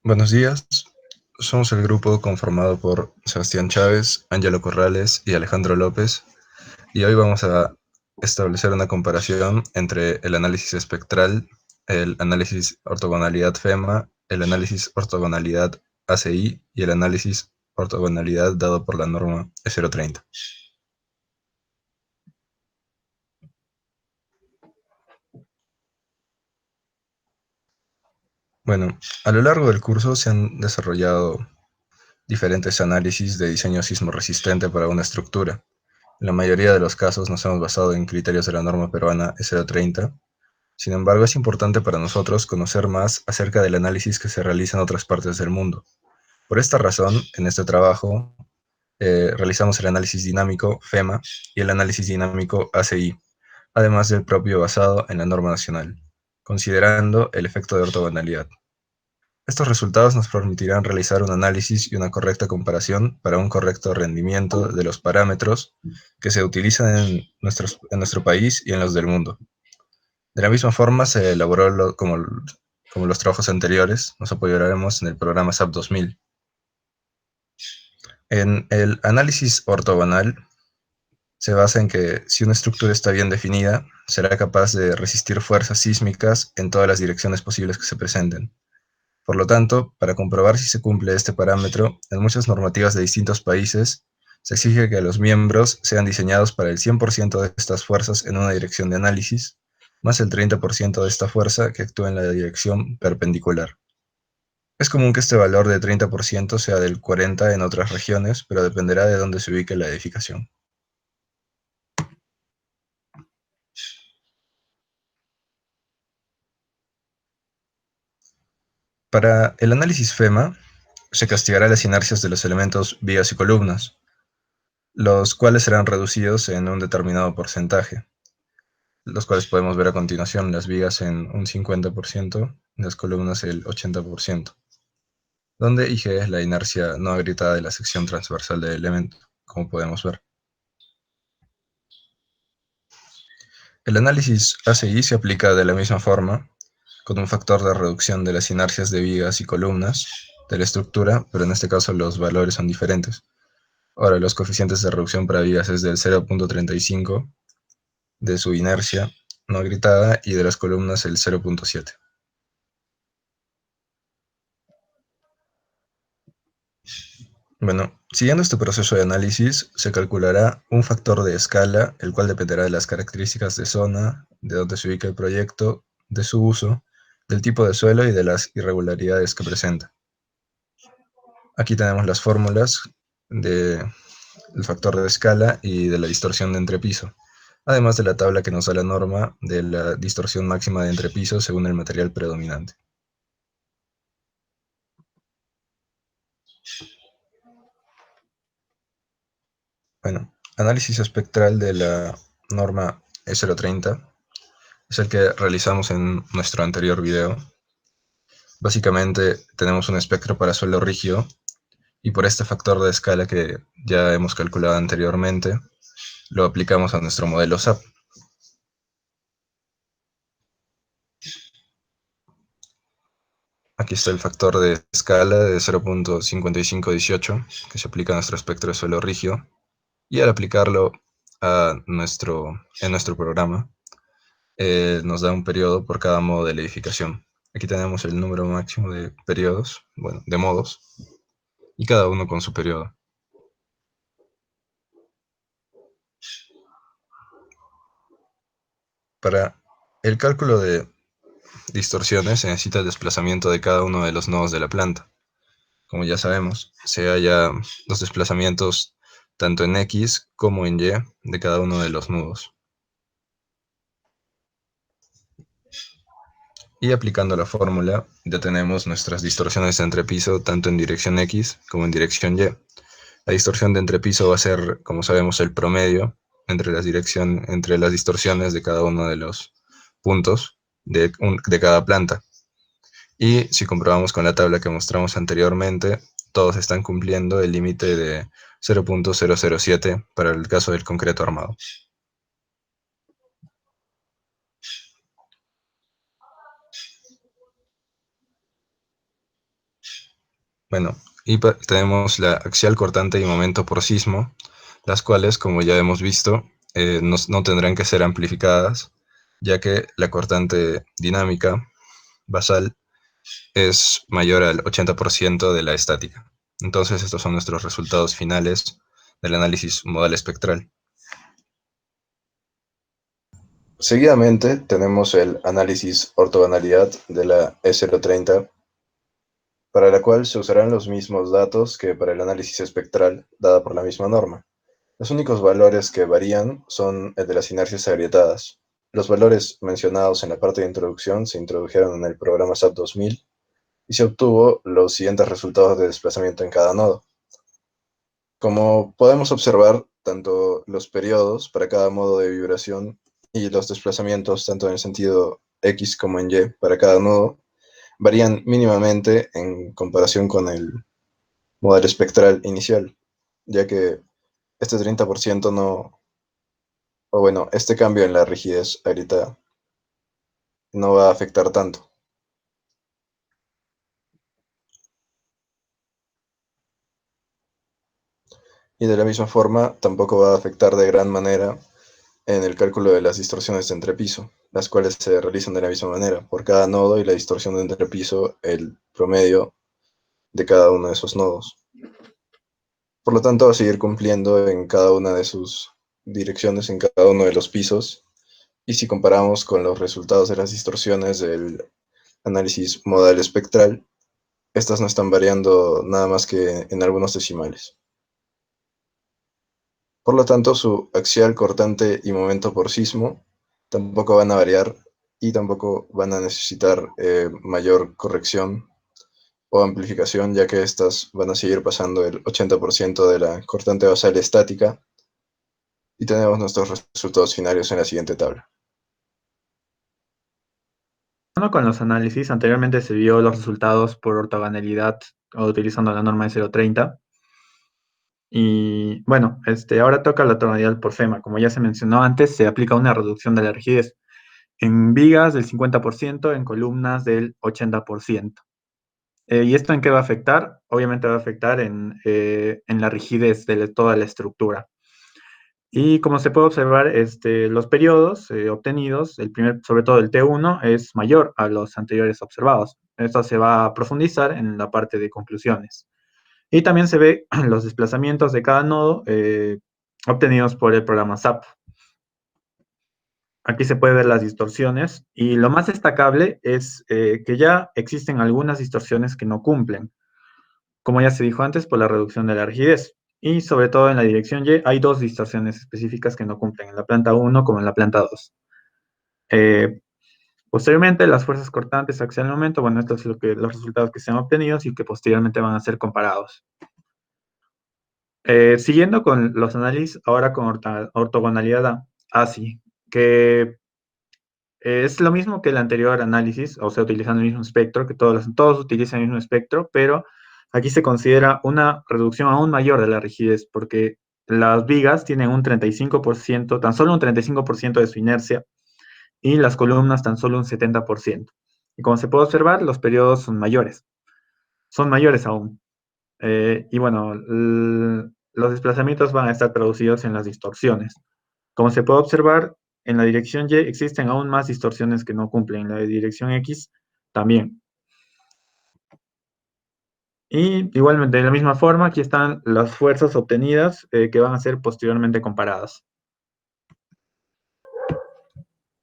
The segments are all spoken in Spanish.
Buenos días, somos el grupo conformado por Sebastián Chávez, Ángelo Corrales y Alejandro López, y hoy vamos a establecer una comparación entre el análisis espectral, el análisis ortogonalidad FEMA, el análisis ortogonalidad ACI y el análisis ortogonalidad dado por la norma E030. Bueno, a lo largo del curso se han desarrollado diferentes análisis de diseño sismo resistente para una estructura. En la mayoría de los casos nos hemos basado en criterios de la norma peruana E030. Sin embargo, es importante para nosotros conocer más acerca del análisis que se realiza en otras partes del mundo. Por esta razón, en este trabajo, realizamos el análisis dinámico FEMA y el análisis dinámico ACI, además del propio basado en la norma nacional, considerando el efecto de ortogonalidad. Estos resultados nos permitirán realizar un análisis y una correcta comparación para un correcto rendimiento de los parámetros que se utilizan en nuestro país y en los del mundo. De la misma forma se elaboró como los trabajos anteriores, nos apoyaremos en el programa SAP 2000. En el análisis ortogonal se basa en que si una estructura está bien definida, será capaz de resistir fuerzas sísmicas en todas las direcciones posibles que se presenten. Por lo tanto, para comprobar si se cumple este parámetro, en muchas normativas de distintos países se exige que los miembros sean diseñados para el 100% de estas fuerzas en una dirección de análisis, más el 30% de esta fuerza que actúa en la dirección perpendicular. Es común que este valor de 30% sea del 40% en otras regiones, pero dependerá de dónde se ubique la edificación. Para el análisis FEMA, se castigará las inercias de los elementos vigas y columnas, los cuales serán reducidos en un determinado porcentaje, los cuales podemos ver a continuación, las vigas en un 50%, las columnas el 80%, donde IG es la inercia no agrietada de la sección transversal del elemento, como podemos ver. El análisis ACI se aplica de la misma forma, con un factor de reducción de las inercias de vigas y columnas de la estructura, pero en este caso los valores son diferentes. Ahora, los coeficientes de reducción para vigas es del 0.35 de su inercia no agrietada y de las columnas el 0.7. Bueno, siguiendo este proceso de análisis, se calculará un factor de escala, el cual dependerá de las características de zona, de dónde se ubica el proyecto, de su uso, del tipo de suelo y de las irregularidades que presenta. Aquí tenemos las fórmulas del factor de escala y de la distorsión de entrepiso, además de la tabla que nos da la norma de la distorsión máxima de entrepiso según el material predominante. Bueno, análisis espectral de la norma E030 es el que realizamos en nuestro anterior video. Básicamente tenemos un espectro para suelo rígido y por este factor de escala que ya hemos calculado anteriormente, lo aplicamos a nuestro modelo SAP. Aquí está el factor de escala de 0.5518 que se aplica a nuestro espectro de suelo rígido, y al aplicarlo en nuestro programa nos da un periodo por cada modo de la edificación. Aquí tenemos el número máximo de periodos, bueno, de modos, y cada uno con su periodo. Para el cálculo de distorsiones se necesita el desplazamiento de cada uno de los nodos de la planta. Como ya sabemos, se halla los desplazamientos tanto en X como en Y de cada uno de los nudos. Y aplicando la fórmula, ya tenemos nuestras distorsiones de entrepiso tanto en dirección X como en dirección Y. La distorsión de entrepiso va a ser, como sabemos, el promedio entre las distorsiones de cada uno de los puntos de cada planta. Y si comprobamos con la tabla que mostramos anteriormente, todos están cumpliendo el límite de 0.007 para el caso del concreto armado. Bueno, tenemos la axial, cortante y momento por sismo, las cuales, como ya hemos visto, no tendrán que ser amplificadas, ya que la cortante dinámica basal es mayor al 80% de la estática. Entonces, estos son nuestros resultados finales del análisis modal espectral. Seguidamente tenemos el análisis ortogonalidad de la E030, para la cual se usarán los mismos datos que para el análisis espectral dada por la misma norma. Los únicos valores que varían son el de las inercias agrietadas. Los valores mencionados en la parte de introducción se introdujeron en el programa SAP 2000 y se obtuvo los siguientes resultados de desplazamiento en cada nodo. Como podemos observar, tanto los periodos para cada modo de vibración y los desplazamientos, tanto en el sentido X como en Y para cada nodo, varían mínimamente en comparación con el modelo espectral inicial, ya que este 30% no, o bueno, este cambio en la rigidez ahorita no va a afectar tanto. Y de la misma forma, tampoco va a afectar de gran manera en el cálculo de las distorsiones de entrepiso, las cuales se realizan de la misma manera, por cada nodo y la distorsión de entrepiso, el promedio de cada uno de esos nodos. Por lo tanto, va a seguir cumpliendo en cada una de sus direcciones, en cada uno de los pisos. Y si comparamos con los resultados de las distorsiones del análisis modal espectral, estas no están variando nada más que en algunos decimales. Por lo tanto, su axial, cortante y momento por sismo tampoco van a variar y tampoco van a necesitar mayor corrección o amplificación, ya que estas van a seguir pasando el 80% de la cortante basal estática, y tenemos nuestros resultados finales en la siguiente tabla. Bueno, con los análisis, anteriormente se vio los resultados por ortogonalidad o utilizando la norma de 0,30. Y bueno, ahora toca la ortogonalidad por FEMA. Como ya se mencionó antes, se aplica una reducción de la rigidez en vigas del 50%, en columnas del 80%. ¿Y esto en qué va a afectar? Obviamente va a afectar en la rigidez de toda la estructura. Y como se puede observar, los periodos obtenidos, sobre todo el T1, es mayor a los anteriores observados. Esto se va a profundizar en la parte de conclusiones. Y también se ve los desplazamientos de cada nodo obtenidos por el programa SAP. Aquí se puede ver las distorsiones y lo más destacable es que ya existen algunas distorsiones que no cumplen, como ya se dijo antes, por la reducción de la rigidez. Y sobre todo en la dirección Y hay dos distorsiones específicas que no cumplen, en la planta 1 como en la planta 2. Posteriormente, las fuerzas cortantes axial momento, bueno, estos son los resultados que se han obtenido y que posteriormente van a ser comparados. Siguiendo con los análisis, ahora con ortogonalidad ASI, que es lo mismo que el anterior análisis, o sea, utilizando el mismo espectro, que todos utilizan el mismo espectro, pero aquí se considera una reducción aún mayor de la rigidez, porque las vigas tienen un 35%, tan solo un 35% de su inercia, y las columnas tan solo un 70%. Y como se puede observar, los periodos son mayores aún. Y bueno, los desplazamientos van a estar traducidos en las distorsiones. Como se puede observar, en la dirección Y existen aún más distorsiones que no cumplen, en la dirección X también. Y igualmente, de la misma forma, aquí están las fuerzas obtenidas que van a ser posteriormente comparadas.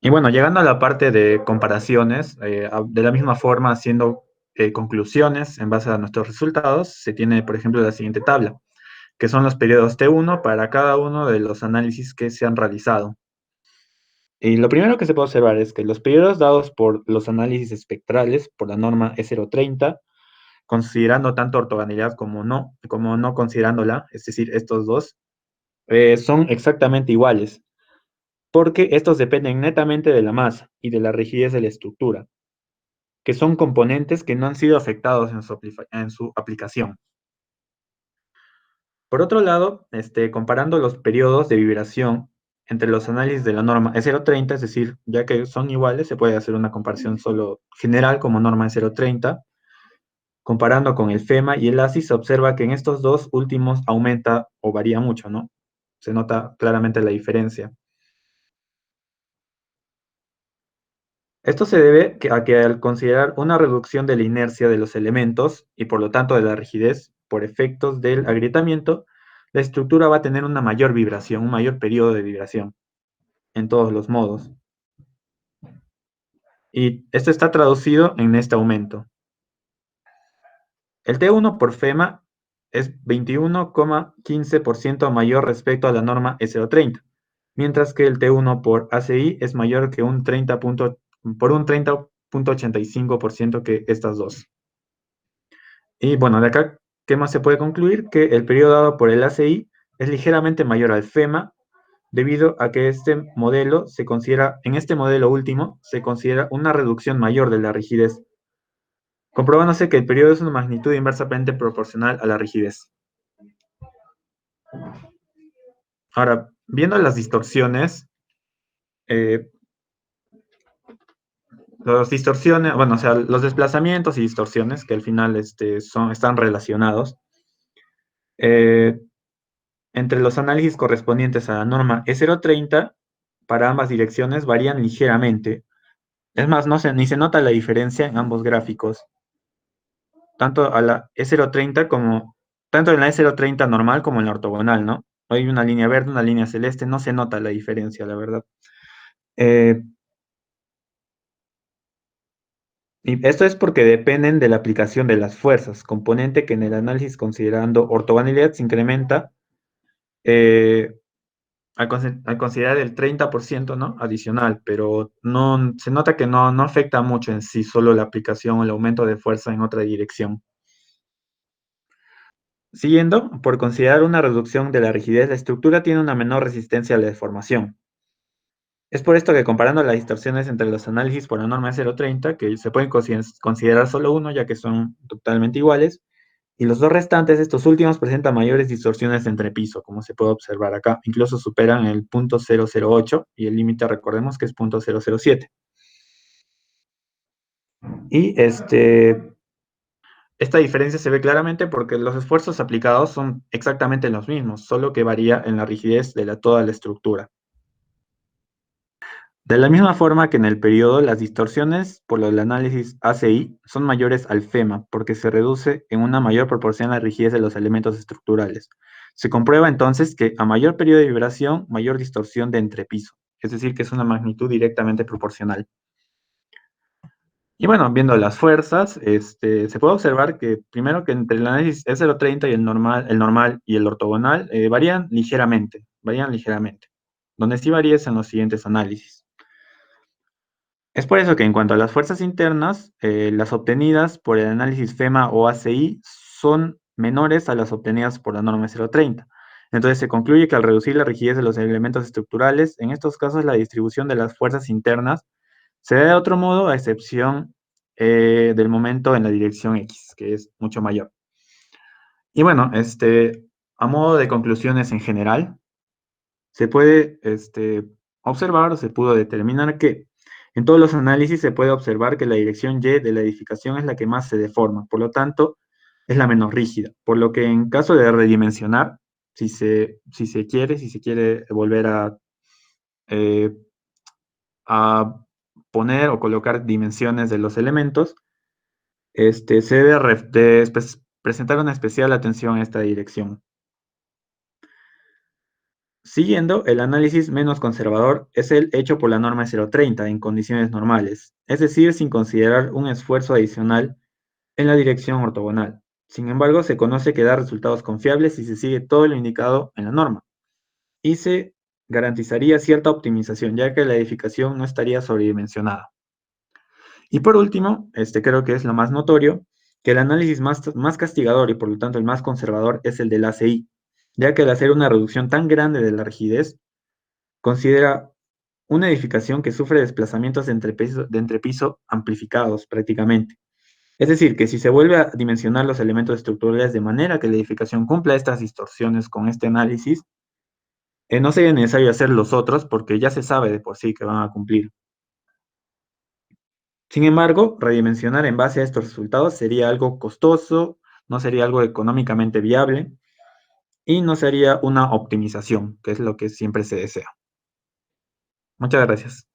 Y bueno, llegando a la parte de comparaciones, de la misma forma, haciendo conclusiones en base a nuestros resultados, se tiene, por ejemplo, la siguiente tabla, que son los periodos T1 para cada uno de los análisis que se han realizado. Y lo primero que se puede observar es que los periodos dados por los análisis espectrales, por la norma E030, considerando tanto ortogonalidad como no considerándola, es decir, estos dos, son exactamente iguales, porque estos dependen netamente de la masa y de la rigidez de la estructura, que son componentes que no han sido afectados en su aplicación. Por otro lado, comparando los periodos de vibración entre los análisis de la norma E030, es decir, ya que son iguales, se puede hacer una comparación solo general como norma E030, Comparando con el FEMA y el ASI, se observa que en estos dos últimos aumenta o varía mucho, ¿no? Se nota claramente la diferencia. Esto se debe a que al considerar una reducción de la inercia de los elementos y por lo tanto de la rigidez por efectos del agrietamiento, la estructura va a tener una mayor vibración, un mayor periodo de vibración en todos los modos. Y esto está traducido en este aumento. El T1 por FEMA es 21,15% mayor respecto a la norma E030, mientras que el T1 por ACI es mayor que un 30,85% que estas dos. Y bueno, de acá, ¿qué más se puede concluir? Que el periodo dado por el ACI es ligeramente mayor al FEMA, debido a que en este modelo último, se considera una reducción mayor de la rigidez, comprobándose que el periodo es una magnitud inversamente proporcional a la rigidez. Ahora, viendo las distorsiones, bueno, o sea, los desplazamientos y distorsiones, que al final están relacionados, eh, entre los análisis correspondientes a la norma E030, para ambas direcciones varían ligeramente. Es más, ni se nota la diferencia en ambos gráficos, tanto a la E030 tanto en la E030 normal como en la ortogonal, ¿no? Hay una línea verde, una línea celeste, no se nota la diferencia, la verdad. Y esto es porque dependen de la aplicación de las fuerzas, componente que en el análisis considerando ortogonalidad se incrementa eh, al considerar el 30%, ¿no? Adicional, pero no, se nota que no afecta mucho en sí solo la aplicación o el aumento de fuerza en otra dirección. Siguiendo, por considerar una reducción de la rigidez, la estructura tiene una menor resistencia a la deformación. Es por esto que comparando las distorsiones entre los análisis por la norma 030, que se pueden considerar solo uno, ya que son totalmente iguales, y los dos restantes, estos últimos presentan mayores distorsiones entre piso, como se puede observar acá. Incluso superan el punto 008 y el límite, recordemos que es punto 007. Y esta diferencia se ve claramente porque los esfuerzos aplicados son exactamente los mismos, solo que varía en la rigidez de toda la estructura. De la misma forma que en el periodo, las distorsiones por el análisis ACI son mayores al FEMA porque se reduce en una mayor proporción la rigidez de los elementos estructurales. Se comprueba entonces que a mayor periodo de vibración, mayor distorsión de entrepiso, es decir, que es una magnitud directamente proporcional. Y bueno, viendo las fuerzas, se puede observar que primero que entre el análisis E030 y el normal y el ortogonal varían ligeramente, Donde sí varía es en los siguientes análisis. Es por eso que en cuanto a las fuerzas internas, las obtenidas por el análisis FEMA o ACI son menores a las obtenidas por la norma 030. Entonces se concluye que al reducir la rigidez de los elementos estructurales, en estos casos la distribución de las fuerzas internas se da de otro modo a excepción del momento en la dirección X, que es mucho mayor. Y bueno, a modo de conclusiones en general, se puede observar o se pudo determinar que en todos los análisis se puede observar que la dirección Y de la edificación es la que más se deforma, por lo tanto, es la menos rígida, por lo que en caso de redimensionar, si se quiere volver eh, a poner o colocar dimensiones de los elementos, se debe presentar una especial atención a esta dirección. Siguiendo, el análisis menos conservador es el hecho por la norma 030 en condiciones normales, es decir, sin considerar un esfuerzo adicional en la dirección ortogonal. Sin embargo, se conoce que da resultados confiables si se sigue todo lo indicado en la norma y se garantizaría cierta optimización, ya que la edificación no estaría sobredimensionada. Y por último, creo que es lo más notorio, que el análisis más castigador y por lo tanto el más conservador es el del ACI, ya que al hacer una reducción tan grande de la rigidez, considera una edificación que sufre desplazamientos de entrepiso amplificados prácticamente. Es decir, que si se vuelve a dimensionar los elementos estructurales de manera que la edificación cumpla estas distorsiones con este análisis, no sería necesario hacer los otros porque ya se sabe de por sí que van a cumplir. Sin embargo, redimensionar en base a estos resultados sería algo costoso, no sería algo económicamente viable y no sería una optimización, que es lo que siempre se desea. Muchas gracias.